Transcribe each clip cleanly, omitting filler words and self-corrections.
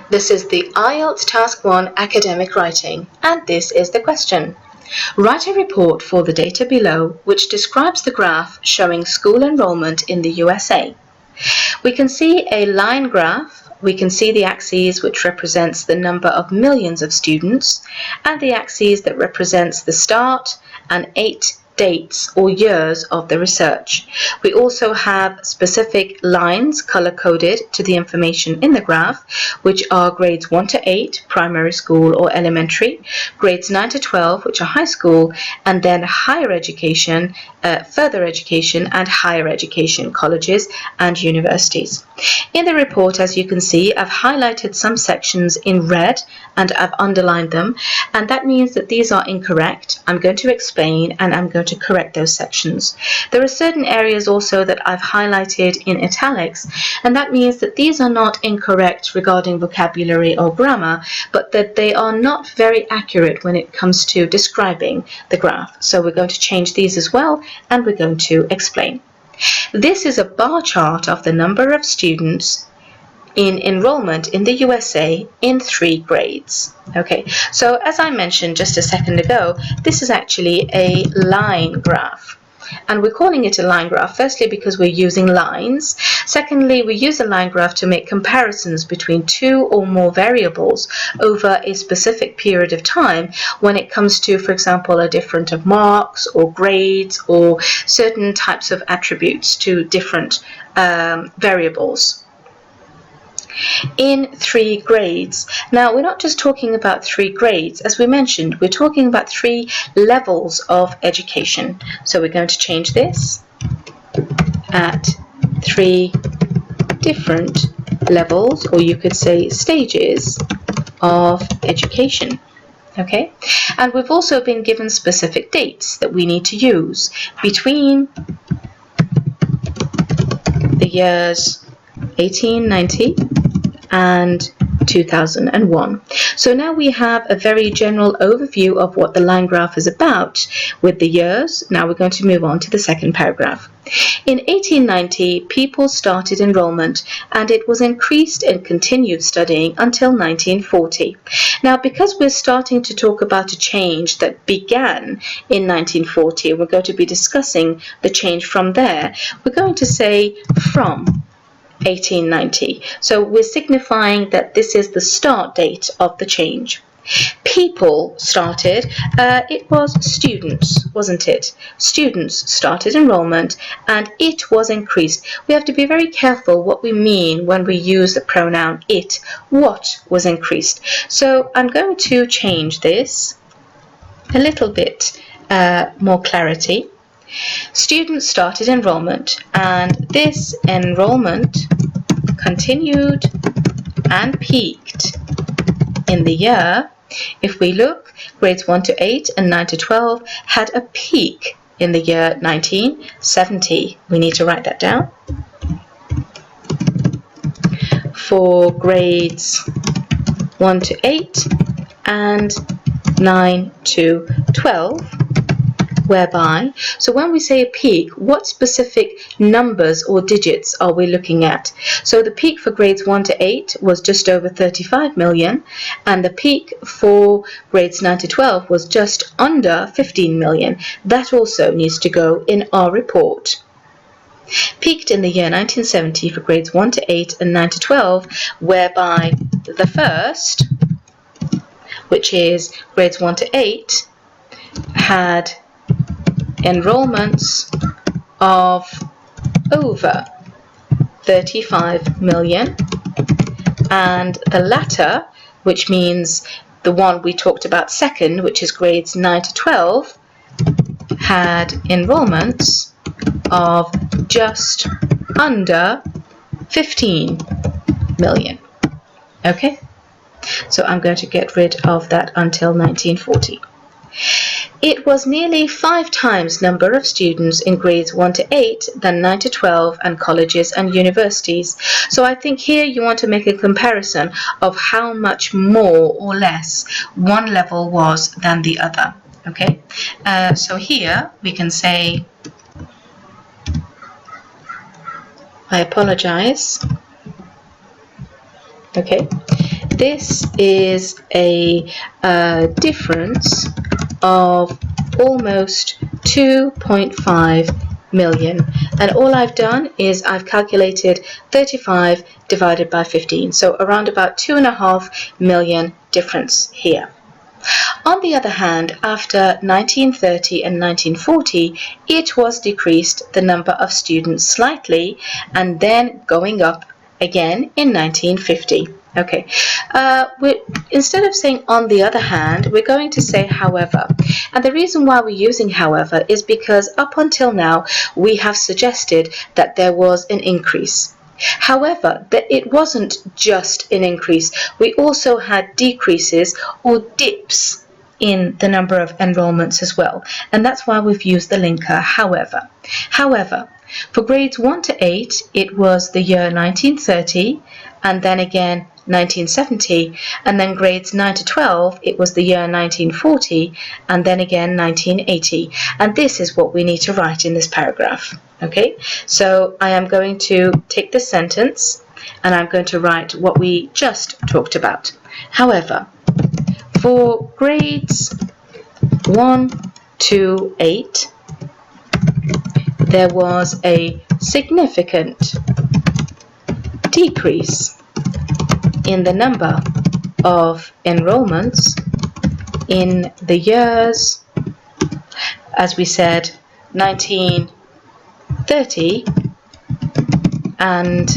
This is the IELTS Task 1 Academic Writing, and this is the question. Write a report for the data below which describes the graph showing school enrollment in the USA. We can see a line graph. We can see the axis which represents the number of millions of students and the axis that represents the start and 8 dates or years of the research. We also have specific lines color-coded to the information in the graph, which are grades 1 to 8, primary school or elementary, grades 9 to 12, which are high school, and then higher education, further education and higher education, colleges and universities. In the report, as you can see, I've highlighted some sections in red and I've underlined them, and that means that these are incorrect. I'm going to explain and I'm going to correct those sections. There are certain areas also that I've highlighted in italics, and that means that these are not incorrect regarding vocabulary or grammar, but that they are not very accurate when it comes to describing the graph. So we're going to change these as well, and we're going to explain. This is a bar chart of the number of students in enrollment in the USA in 3 grades. Okay, so as I mentioned just a second ago, this is actually a line graph. And we're calling it a line graph, firstly because we're using lines. Secondly, we use a line graph to make comparisons between 2 or more variables over a specific period of time when it comes to, for example, a difference of marks or grades or certain types of attributes to different variables. In 3 grades. Now, we're not just talking about 3 grades. As we mentioned, we're talking about 3 levels of education. So we're going to change this at 3 different levels, or you could say stages of education. Okay, and we've also been given specific dates that we need to use between the years 1890 and 2001. So now we have a very general overview of what the line graph is about with the years. Now we're going to move on to the second paragraph. In 1890, people started enrollment and it was increased and continued studying until 1940. Now, because we're starting to talk about a change that began in 1940, we're going to be discussing the change from there. We're going to say from 1890. So we're signifying that this is the start date of the change. People started, it was students, wasn't it? Students started enrollment and it was increased. We have to be very careful what we mean when we use the pronoun it. What was increased? So I'm going to change this a little bit more clarity. Students started enrollment and this enrollment continued and peaked in the year. If we look, grades 1 to 8 and 9 to 12 had a peak in the year 1970. We need to write that down. For grades 1 to 8 and 9 to 12. Whereby, so when we say a peak, what specific numbers or digits are we looking at? So the peak for grades 1 to 8 was just over 35 million, and the peak for grades 9 to 12 was just under 15 million. That also needs to go in our report. Peaked in the year 1970 for grades 1 to 8 and 9 to 12, whereby the first, which is grades 1 to 8, had enrollments of over 35 million, and the latter, which means the one we talked about second, which is grades 9 to 12, had enrollments of just under 15 million. Okay, so I'm going to get rid of that until 1940. It was nearly 5 times number of students in grades 1 to 8 than 9 to 12 and colleges and universities. So I think here you want to make a comparison of how much more or less one level was than the other. Okay, so here we can say, I apologize. Okay, This is a difference of almost 2.5 million, and all I've done is I've calculated 35 divided by 15, so around about 2.5 million difference here. On the other hand, after 1930 and 1940, it was decreased the number of students slightly and then going up again in 1950. Okay, instead of saying on the other hand, we're going to say however. And the reason why we're using however is because up until now, we have suggested that there was an increase. However, it wasn't just an increase. We also had decreases or dips in the number of enrolments as well. And that's why we've used the linker however. However, for grades 1 to 8, it was the year 1930, and then again 1970, and then grades 9 to 12, it was the year 1940, and then again 1980. And this is what we need to write in this paragraph. Okay, so I am going to take this sentence and I'm going to write what we just talked about. However, for grades 1 to 8, there was a significant decrease in the number of enrolments in the years, as we said, 1930 and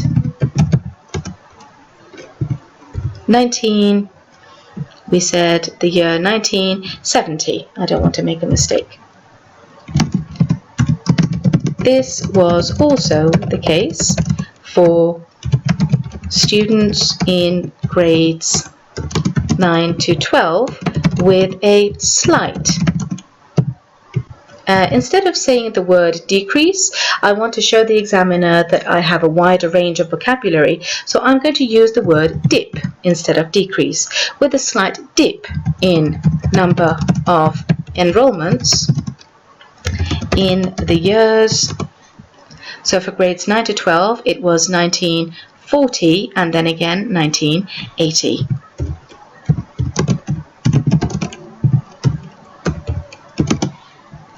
1970. I don't want to make a mistake. This was also the case for students in grades 9 to 12 with a slight. Instead of saying the word decrease, I want to show the examiner that I have a wider range of vocabulary, so I'm going to use the word dip instead of decrease, with a slight dip in number of enrolments in the years. So for grades 9 to 12, it was 1940 and then again 1980.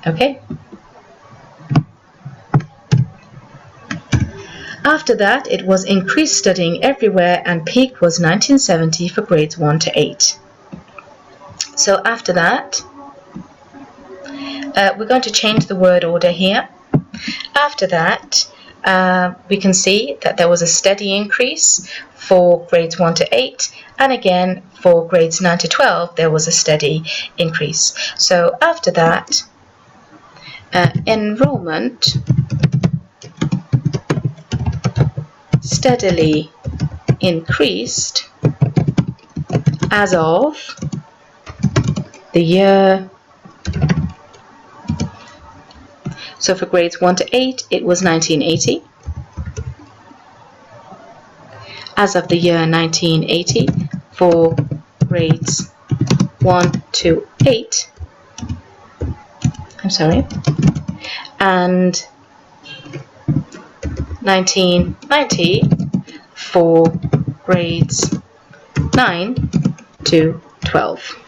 Okay. After that, it was increased studying everywhere and peak was 1970 for grades 1 to 8. So after that, we're going to change the word order here. After that, we can see that there was a steady increase for grades 1 to 8, and again for grades 9 to 12 there was a steady increase. So after that, enrollment steadily increased as of the year. So for grades 1 to 8, it was 1980. As of the year 1980, for grades 1 to 8, and 1990 for grades 9 to 12.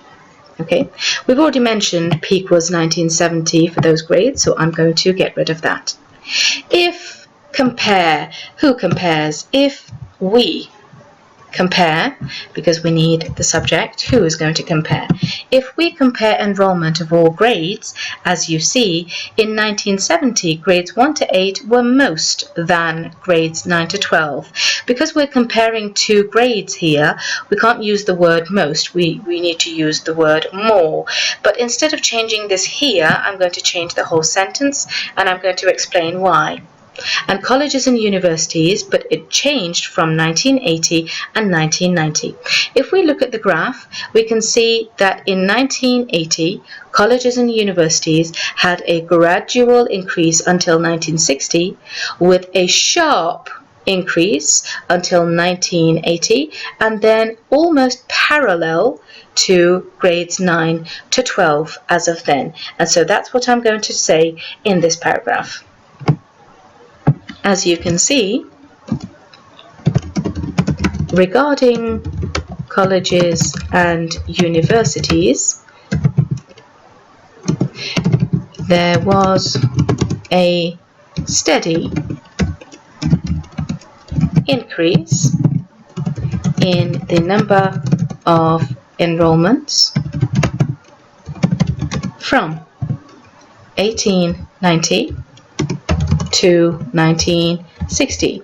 Okay, we've already mentioned peak was 1970 for those grades, so I'm going to get rid of that. If compare, who compares? If we compare, because we need the subject, who is going to compare? If we compare enrollment of all grades, as you see, in 1970, grades 1 to 8 were most than grades 9 to 12. Because we're comparing two grades here, we can't use the word most, we need to use the word more. But instead of changing this here, I'm going to change the whole sentence, and I'm going to explain why. And colleges and universities, but it changed from 1980 and 1990. If we look at the graph, we can see that in 1980, colleges and universities had a gradual increase until 1960, with a sharp increase until 1980, and then almost parallel to grades 9 to 12 as of then. And so that's what I'm going to say in this paragraph. As you can see, regarding colleges and universities, there was a steady increase in the number of enrolments from 1890 to 1960.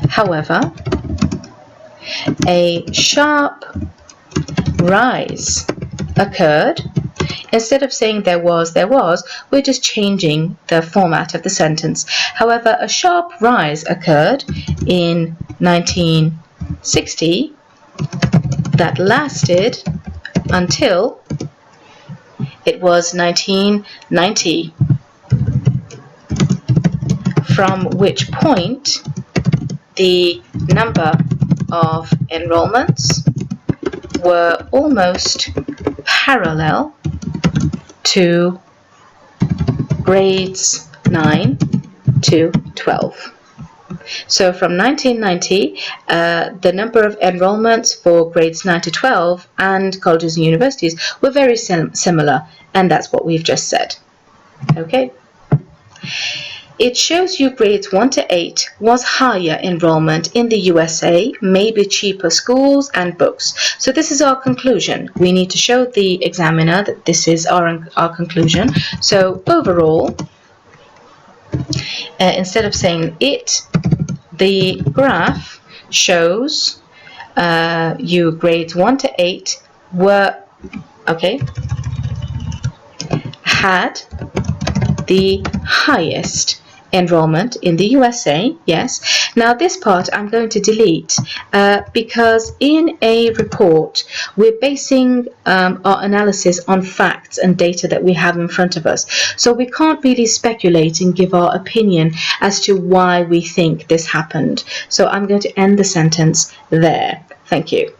However, a sharp rise occurred. Instead of saying there was, we're just changing the format of the sentence. However, a sharp rise occurred in 1960 that lasted until it was 1990, from which point the number of enrolments were almost parallel to grades 9 to 12. So from 1990, the number of enrolments for grades 9 to 12 and colleges and universities were very similar, and that's what we've just said. Okay. It shows you grades 1 to 8 was higher enrollment in the USA, maybe cheaper schools and books. So this is our conclusion. We need to show the examiner that this is our conclusion. So overall, instead of saying it, the graph shows you grades 1 to 8 were, had the highest enrollment in the USA, yes. Now this part I'm going to delete because in a report we're basing our analysis on facts and data that we have in front of us. So we can't really speculate and give our opinion as to why we think this happened. So I'm going to end the sentence there. Thank you.